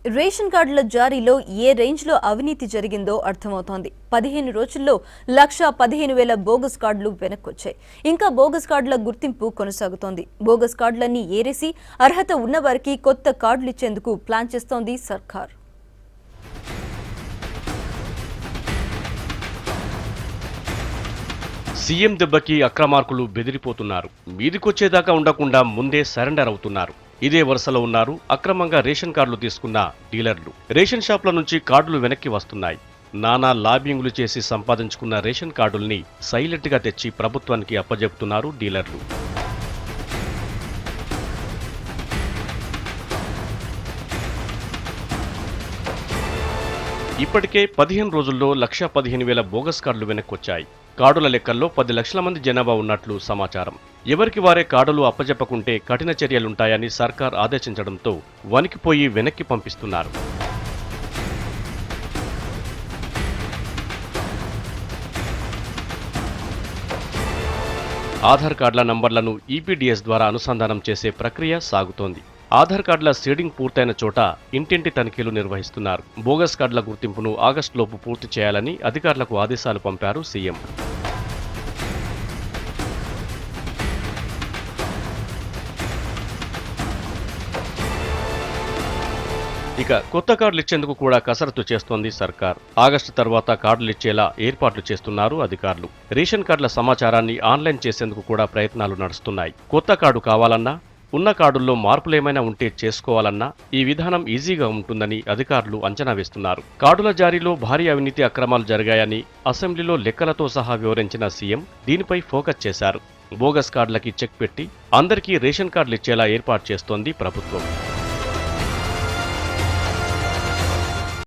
Ration కార్డుల జారీలో ఏ రేంజ్లో అవినీతి జరిగిందో అర్థమవుతోంది. 15 రోజుల్లో 1,15,000 బోగస్ కార్డులు వెనక్కొచ్చాయి. ఇంకా బోగస్ కార్డుల గుర్తింపు కొనసాగుతోంది. బోగస్ కార్డులన్నీ ఏరేసి అర్హత ఉన్నవారికి కొత్త కార్డులు ఇచ్చేందుకు ప్లాన్ చేస్తోంది సర్కార్. సీఎం దెబ్బకి అక్రమార్కులు బెదిరిపోతున్నారు. మీదికొచ్చేదాకా ఉండకుండా ముందే సరెండర్ అవుతున్నారు. ఇదే వరుసలో ఉన్నారు అక్రమంగా రేషన్ కార్డులు తీసుకున్న డీలర్లు. రేషన్ షాపుల నుంచి కార్డులు వెనక్కి వస్తున్నాయి. నానా లాబింగులు చేసి సంపాదించుకున్న రేషన్ కార్డుల్ని సైలెంట్గా తెచ్చి ప్రభుత్వానికి అప్పజెపుతున్నారు డీలర్లు. ఇప్పటికే 15 రోజుల్లో 1,15,000 బోగస్ కార్డులు వెనక్కొచ్చాయి. కార్డుల లెక్కల్లో 10 లక్షల మంది జనాభా ఉన్నట్లు సమాచారం. ఎవరికి వారే కార్డులు అప్పజెప్పకుంటే కఠిన చర్యలుంటాయని సర్కార్ ఆదేశించడంతో వణికిపోయి వెనక్కి పంపిస్తున్నారు. ఆధార్ కార్డుల నంబర్లను ఈపీడీఎస్ ద్వారా అనుసంధానం చేసే ప్రక్రియ సాగుతోంది. ఆధార్ కార్డుల సీడింగ్ పూర్తయిన చోట ఇంటింటి తనిఖీలు నిర్వహిస్తున్నారు. బోగస్ కార్డుల గుర్తింపును ఆగస్టులోపు పూర్తి చేయాలని అధికారులకు ఆదేశాలు పంపారు సీఎం. ఇక కొత్త కార్డులు ఇచ్చేందుకు కూడా కసరత్తు చేస్తోంది సర్కార్. ఆగస్టు తర్వాత కార్డులు ఇచ్చేలా ఏర్పాట్లు చేస్తున్నారు అధికారులు. రేషన్ కార్డుల సమాచారాన్ని ఆన్లైన్ చేసేందుకు కూడా ప్రయత్నాలు నడుస్తున్నాయి. కొత్త కార్డు కావాలన్నా, ఉన్న కార్డుల్లో మార్పులేమైనా ఉంటే చేసుకోవాలన్నా ఈ విధానం ఈజీగా ఉంటుందని అధికారులు అంచనా వేస్తున్నారు. కార్డుల జారీలో భారీ అవినీతి అక్రమాలు జరిగాయని అసెంబ్లీలో లెక్కలతో సహా వివరించిన సీఎం దీనిపై ఫోకస్ చేశారు. బోగస్ కార్డులకి చెక్ పెట్టి అందరికీ రేషన్ కార్డులు ఇచ్చేలా ఏర్పాటు చేస్తోంది ప్రభుత్వం.